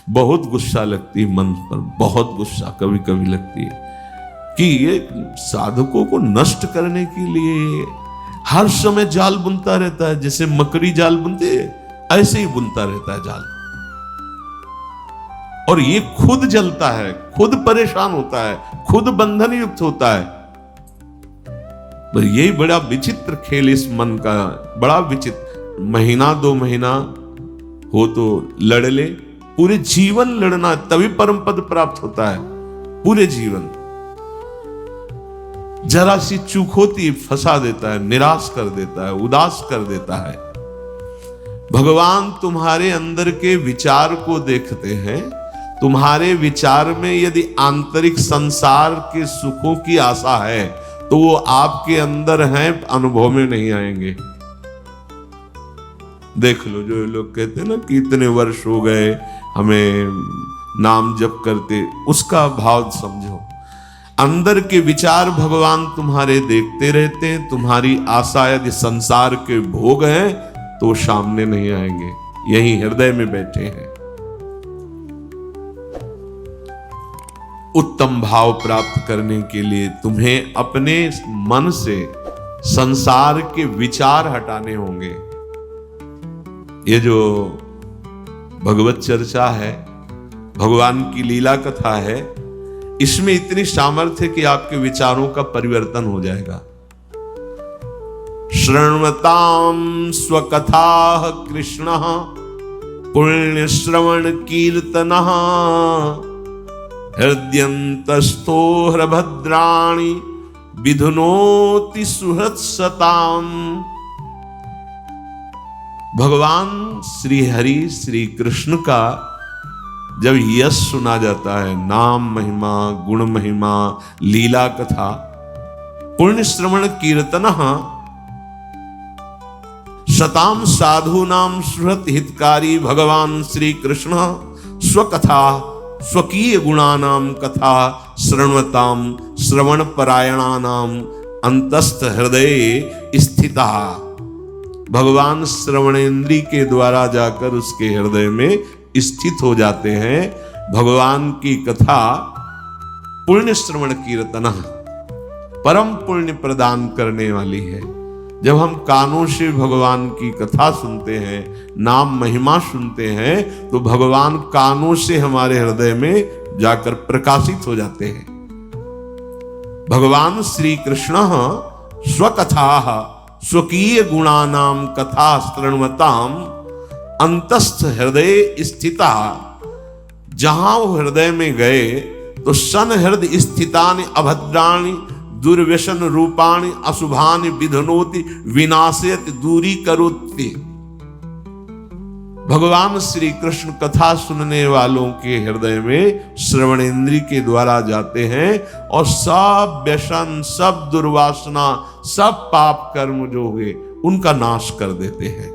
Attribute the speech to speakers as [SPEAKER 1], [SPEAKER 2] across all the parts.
[SPEAKER 1] बहुत गुस्सा लगती है मन पर, बहुत गुस्सा कभी कभी लगती है कि ये साधकों को नष्ट करने के लिए हर समय जाल बुनता रहता है। जैसे मकड़ी जाल बुनती है, ऐसे ही बुनता रहता है जाल, और ये खुद जलता है, खुद परेशान होता है, खुद बंधन युक्त होता है। पर यही बड़ा विचित्र खेल इस मन का, बड़ा विचित्र। महीना 2 महीना हो तो लड़ ले, पूरे जीवन लड़ना, तभी परम पद प्राप्त होता है। पूरे जीवन जरा सी चूक होती फंसा देता है, निराश कर देता है, उदास कर देता है। भगवान तुम्हारे अंदर के विचार को देखते हैं। तुम्हारे विचार में यदि आंतरिक संसार के सुखों की आशा है तो वो आपके अंदर हैं, अनुभव में नहीं आएंगे। देख लो, जो लोग कहते हैं ना कि इतने वर्ष हो गए हमें नाम जप करते, उसका भाव समझो। अंदर के विचार भगवान तुम्हारे देखते रहते हैं। तुम्हारी आशा यदि संसार के भोग हैं तो सामने नहीं आएंगे, यही हृदय में बैठे हैं। उत्तम भाव प्राप्त करने के लिए तुम्हें अपने मन से संसार के विचार हटाने होंगे। ये जो भगवत चर्चा है, भगवान की लीला कथा है, इसमें इतनी सामर्थ्य कि आपके विचारों का परिवर्तन हो जाएगा। श्रृण्वताम स्वकथा कृष्ण पुण्य श्रवण कीर्तनः हृदयन्तस्थो हृभद्राणि विधुनोति सुहृत्सताम्। भगवान श्री हरि श्री कृष्ण का जब यश सुना जाता है, नाम महिमा, गुण महिमा, लीला कथा, पुण्य श्रवण कीर्तनः शताम साधूनाम सुहृत हितकारी भगवान श्री कृष्ण स्वकथा स्वकीय गुणानाम कथा श्रृण्वताम श्रवण परायणानाम अंतस्थ हृदय स्थिता। भगवान श्रवणेन्द्री के द्वारा जाकर उसके हृदय में स्थित हो जाते हैं। भगवान की कथा पुण्य श्रवण कीर्तन परम पुण्य प्रदान करने वाली है। जब हम कानों से भगवान की कथा सुनते हैं, नाम महिमा सुनते हैं, तो भगवान कानों से हमारे हृदय में जाकर प्रकाशित हो जाते हैं। भगवान श्री कृष्ण स्वकथा स्वकीय गुणानाम कथा श्रृण्वताम अंतस्थ हृदय स्थिता। जहां वो हृदय में गए तो सन हृदय स्थितानि अभद्राणि दुर्व्यसन रूपाणि अशुभानि विधनोति विनाशयति दूरी करोति। भगवान श्री कृष्ण कथा सुनने वालों के हृदय में श्रवणेन्द्री के द्वारा जाते हैं और सब व्यसन, सब दुर्वासना, सब पाप कर्म जो हुए उनका नाश कर देते हैं।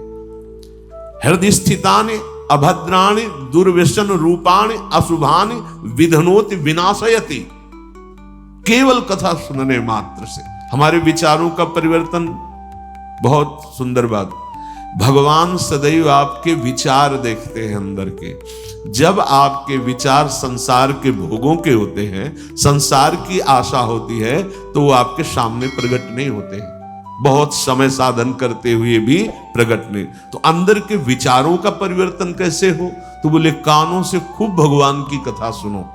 [SPEAKER 1] हृदय स्थितानि अभद्राणि दुर्व्यसन रूपाणि अशुभानि विधनोति विनाशयति। केवल कथा सुनने मात्र से हमारे विचारों का परिवर्तन। बहुत सुंदर बात, भगवान सदैव आपके विचार देखते हैं अंदर के। जब आपके विचार संसार के भोगों के होते हैं, संसार की आशा होती है, तो वो आपके सामने प्रकट नहीं होते हैं। बहुत समय साधन करते हुए भी प्रकट नहीं। तो अंदर के विचारों का परिवर्तन कैसे हो? तो बोले कानों से खूब भगवान की कथा सुनो,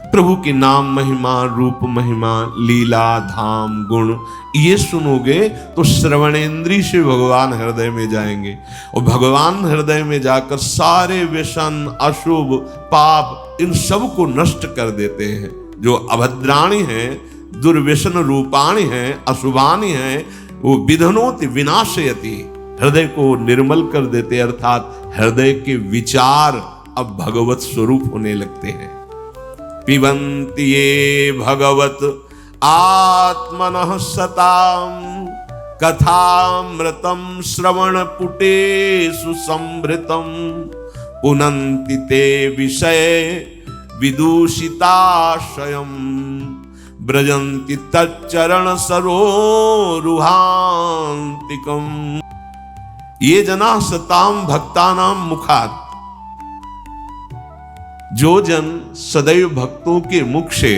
[SPEAKER 1] प्रभु के नाम महिमा, रूप महिमा, लीला, धाम, गुण, ये सुनोगे तो श्रवणेन्द्री से भगवान हृदय में जाएंगे और भगवान हृदय में जाकर सारे व्यसन, अशुभ, पाप, इन सब को नष्ट कर देते हैं। जो अभद्राणी हैं, दुर्व्यसन रूपाणी हैं, अशुभानी हैं, वो विधनोति विनाशयति, हृदय को निर्मल कर देते, अर्थात हृदय के विचार अब भगवत स्वरूप होने लगते हैं। पिबन्ति ये भगवत आत्मनः सताम कथामृतं श्रवण पुटेषु संभृतं पुनन्ति ते विषय विदूषिताशयम् ब्रजन्ति तच्चरण सरोरुहान्तिकम्। ये जना सताम भक्तानां मुखात् जो जन सदैव भक्तों के मुख से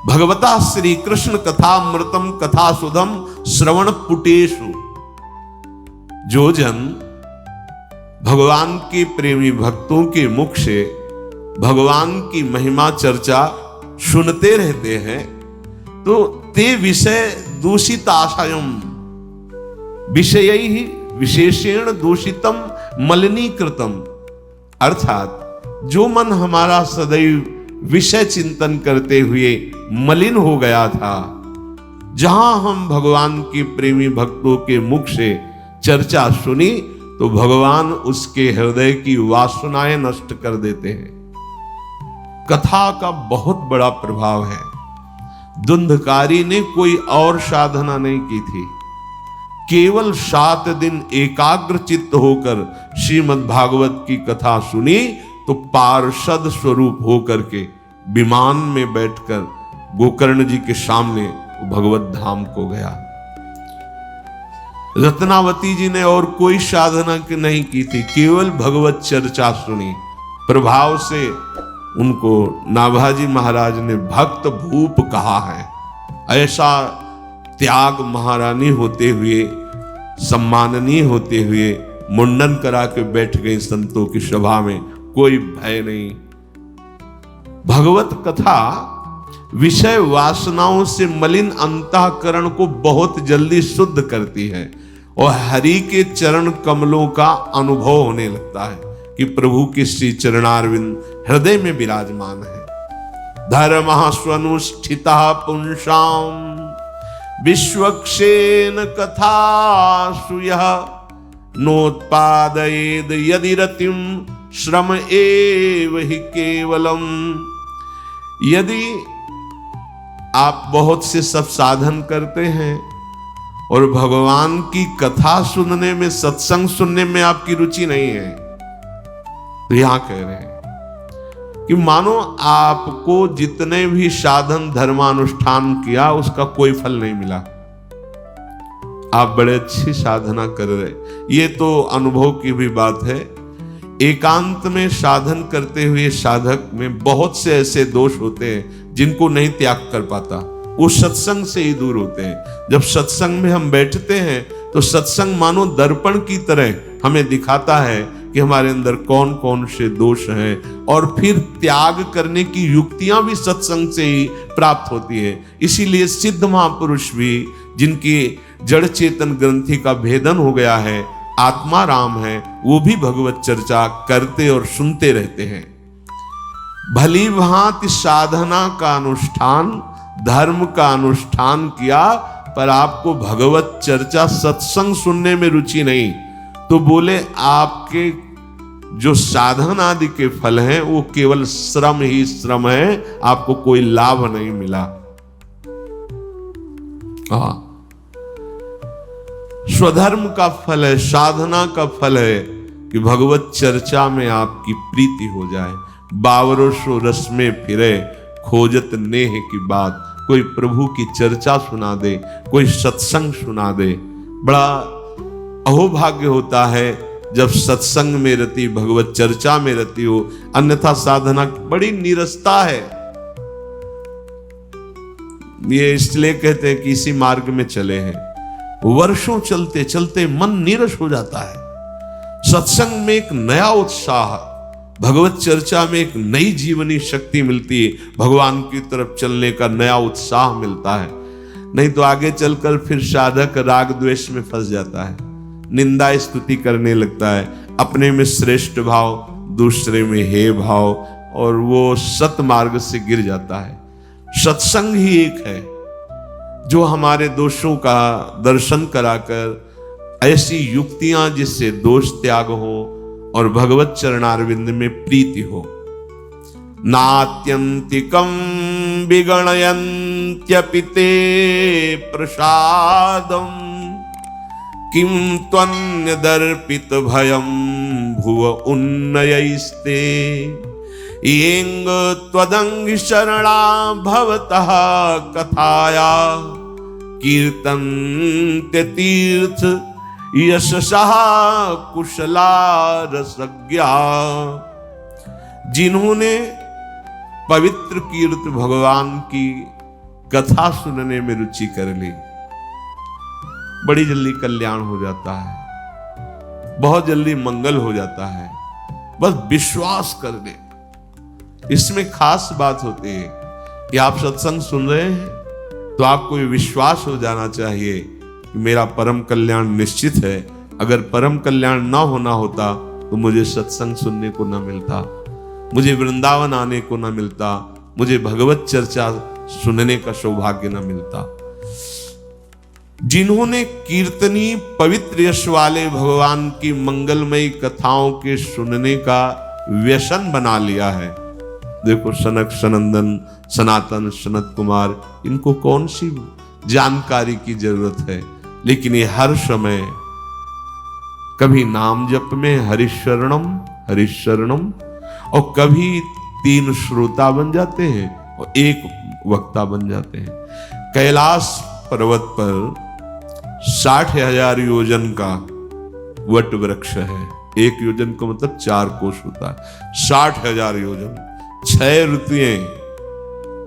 [SPEAKER 1] भगवता श्री कृष्ण कथामृतम कथा सुधम श्रवण पुटेशु, जो जन भगवान के प्रेमी भक्तों के मुख से भगवान की महिमा चर्चा सुनते रहते हैं, तो ते विषय दूषिताशयम विषय ही विशेषेण दूषितम मलिनीकृतम, अर्थात जो मन हमारा सदैव विषय चिंतन करते हुए मलिन हो गया था, जहां हम भगवान के प्रेमी भक्तों के मुख से चर्चा सुनी तो भगवान उसके हृदय की वासनाएं नष्ट कर देते हैं। कथा का बहुत बड़ा प्रभाव है। धुंधकारी ने कोई और साधना नहीं की थी, केवल 7 दिन एकाग्र चित्त होकर श्रीमद् भागवत की कथा सुनी तो पार्षद स्वरूप होकर के विमान में बैठकर गोकर्ण जी के सामने भगवत धाम को गया। रत्नावती जी ने और कोई साधना नहीं की थी, केवल भगवत चर्चा सुनी। प्रभाव से उनको नाभाजी महाराज ने भक्त भूप कहा है। ऐसा त्याग महारानी होते हुए, सम्माननीय होते हुए मुंडन करा के बैठ गई संतों की सभा में, कोई भय नहीं। भगवत कथा विषय वासनाओं से मलिन अंतःकरण को बहुत जल्दी शुद्ध करती है और हरि के चरण कमलों का अनुभव होने लगता है कि प्रभु के श्री चरणारविंद हृदय में विराजमान है। धर्मः स्वनुष्ठितः पुंसाम विश्वक्षेन कथासु यः नोत्पादयेद यदि रतिम श्रम एव हि केवलम। यदि आप बहुत से सब साधन करते हैं और भगवान की कथा सुनने में, सत्संग सुनने में आपकी रुचि नहीं है, तो यहां कह रहे हैं कि मानो आपको जितने भी साधन धर्मानुष्ठान किया उसका कोई फल नहीं मिला, आप बड़े अच्छी साधना कर रहे। ये तो अनुभव की भी बात है। एकांत में साधन करते हुए साधक में बहुत से ऐसे दोष होते हैं जिनको नहीं त्याग कर पाता, वो सत्संग से ही दूर होते हैं। जब सत्संग में हम बैठते हैं तो सत्संग मानो दर्पण की तरह हमें दिखाता है कि हमारे अंदर कौन कौन से दोष हैं, और फिर त्याग करने की युक्तियां भी सत्संग से ही प्राप्त होती है। इसीलिए सिद्ध महापुरुष भी, जिनकी जड़ चेतन ग्रंथि का भेदन हो गया है, आत्मा राम है, वो भी भगवत चर्चा करते और सुनते रहते हैं। भली भांति साधना का अनुष्ठान, धर्म का अनुष्ठान किया, पर आपको भगवत चर्चा सत्संग सुनने में रुचि नहीं, तो बोले आपके जो साधन आदि के फल हैं वो केवल श्रम ही श्रम है, आपको कोई लाभ नहीं मिला। स्वधर्म का फल है, साधना का फल है कि भगवत चर्चा में आपकी प्रीति हो जाए। बावरो सो रस में फिरे खोजत नेह की बात, कोई प्रभु की चर्चा सुना दे, कोई सत्संग सुना दे। बड़ा अहोभाग्य होता है जब सत्संग में रति, भगवत चर्चा में रति हो, अन्यथा साधना बड़ी नीरसता है। ये इसलिए कहते हैं कि इसी मार्ग में चले हैं, वर्षों चलते चलते मन नीरस हो जाता है। सत्संग में एक नया उत्साह, भगवत चर्चा में एक नई जीवनी शक्ति मिलती है, भगवान की तरफ चलने का नया उत्साह मिलता है। नहीं तो आगे चलकर फिर साधक राग द्वेष में फंस जाता है, निंदा स्तुति करने लगता है, अपने में श्रेष्ठ भाव, दूसरे में हे भाव, और वो सत मार्ग से गिर जाता है। सत्संग ही एक है जो हमारे दोषों का दर्शन कराकर ऐसी युक्तियां जिससे दोष त्याग हो और भगवत चरणारविंद में प्रीति हो। नात्यंतिकं विगणयन्त्यपि ते प्रसादं किं त्वन्यदर्पित भयं भुव उन्नयैस्ते येंग त्वदंग शरणा भवतः कथाया कीर्तन्ते तीर्थ यशसः कुशला रसज्ञा। जिन्होंने पवित्र कीर्त भगवान की कथा सुनने में रुचि कर ली, बड़ी जल्दी कल्याण हो जाता है, बहुत जल्दी मंगल हो जाता है। बस विश्वास कर ले। इसमें खास बात होती है कि आप सत्संग सुन रहे हैं तो आपको ये विश्वास हो जाना चाहिए कि मेरा परम कल्याण निश्चित है। अगर परम कल्याण ना होना होता तो मुझे सत्संग सुनने को ना मिलता, मुझे वृंदावन आने को ना मिलता, मुझे भगवत चर्चा सुनने का सौभाग्य ना मिलता। जिन्होंने कीर्तनी पवित्र यश वाले भगवान की मंगलमयी कथाओं के सुनने का व्यसन बना लिया है, देखो सनक सनंदन सनातन सनत कुमार, इनको कौन सी जानकारी की जरूरत है, लेकिन ये हर समय कभी नाम जप में हरिशरणम और कभी 3 श्रोता बन जाते हैं और 1 वक्ता बन जाते हैं। कैलाश पर्वत पर 60,000 योजन का वट वृक्ष है। 1 योजन का मतलब 4 कोस होता है। 60,000 योजन, 6 ऋतुएं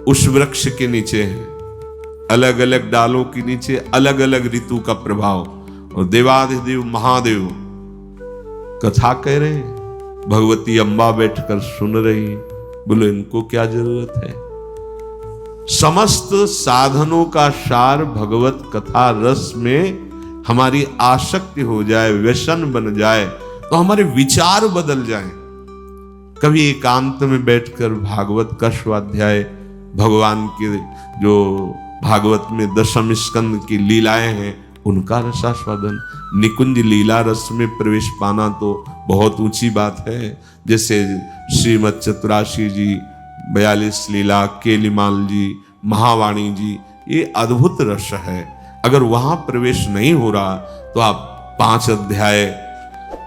[SPEAKER 1] उस वृक्ष के नीचे हैं। अलग अलग डालों के नीचे अलग अलग ऋतु का प्रभाव, और देवाधिदेव महादेव कथा कह रहे हैं, भगवती अम्बा बैठकर सुन रही हैं। बोलो इनको क्या जरूरत है। समस्त साधनों का सार भगवत कथा रस में हमारी आसक्ति हो जाए, व्यसन बन जाए, तो हमारे विचार बदल जाएं। कभी एकांत में बैठकर भागवत का स्वाध्याय, भगवान के जो भागवत में 10वें स्कंद की लीलाएं हैं उनका रसास्वादन, निकुंज लीला रस में प्रवेश पाना तो बहुत ऊंची बात है। जैसे श्रीमद चतुराशी जी, 42 लीला, केलीमाल जी, महावाणी जी, ये अद्भुत रस है। अगर वहां प्रवेश नहीं हो रहा तो आप 5 अध्याय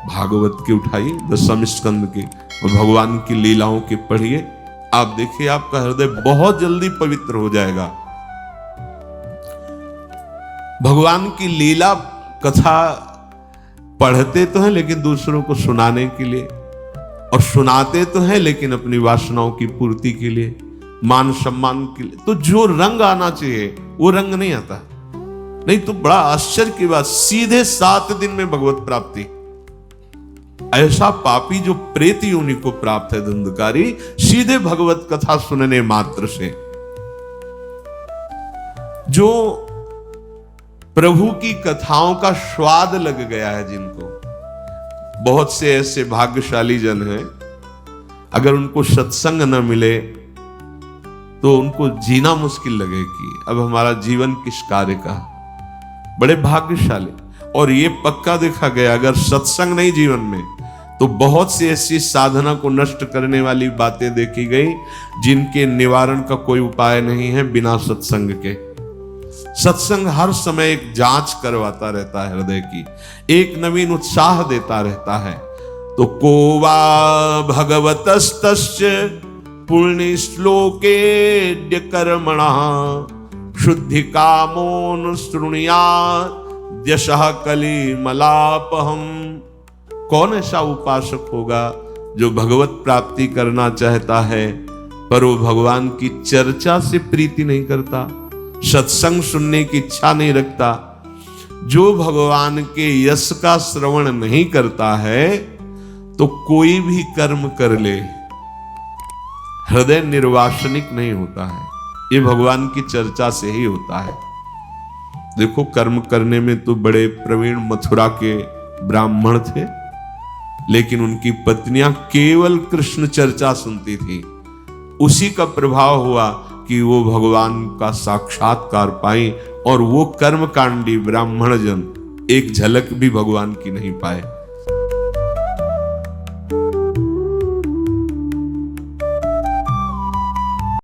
[SPEAKER 1] भागवत के उठाइए, 10वें स्कंद के, और भगवान की लीलाओं के पढ़िए। आप देखिए आपका हृदय बहुत जल्दी पवित्र हो जाएगा। भगवान की लीला कथा पढ़ते तो हैं लेकिन दूसरों को सुनाने के लिए, और सुनाते तो हैं लेकिन अपनी वासनाओं की पूर्ति के लिए, मान सम्मान के लिए। तो जो रंग आना चाहिए वो रंग नहीं आता। नहीं तो बड़ा आश्चर्य की बात, सीधे 7 दिन में भगवत प्राप्ति। ऐसा पापी जो प्रेत योनि को प्राप्त है धुंधकारी, सीधे भगवत कथा सुनने मात्र से। जो प्रभु की कथाओं का स्वाद लग गया है जिनको, बहुत से ऐसे भाग्यशाली जन हैं, अगर उनको सत्संग न मिले तो उनको जीना मुश्किल लगे कि अब हमारा जीवन किस कार्य का। बड़े भाग्यशाली। और ये पक्का देखा गया, अगर सत्संग नहीं जीवन में तो बहुत सी ऐसी साधना को नष्ट करने वाली बातें देखी गई जिनके निवारण का कोई उपाय नहीं है बिना सत्संग के। सत्संग हर समय एक जांच करवाता रहता है हृदय की, एक नवीन उत्साह देता रहता है। तो कोवा भगवतस्तस्य पुण्य श्लोके कर्मणा शुद्धि कामोन शृणुयात् यशः कलिमलापहम्। कौन ऐसा उपासक होगा जो भगवत प्राप्ति करना चाहता है पर वो भगवान की चर्चा से प्रीति नहीं करता, सत्संग सुनने की इच्छा नहीं रखता, जो भगवान के यश का श्रवण नहीं करता है, तो कोई भी कर्म कर ले हृदय निर्वासनिक नहीं होता है। ये भगवान की चर्चा से ही होता है। देखो कर्म करने में तो बड़े प्रवीण मथुरा के ब्राह्मण थे, लेकिन उनकी पत्नियां केवल कृष्ण चर्चा सुनती थी। उसी का प्रभाव हुआ कि वो भगवान का साक्षात्कार पाई, और वो कर्मकांडी ब्राह्मण जन एक झलक भी भगवान की नहीं पाए।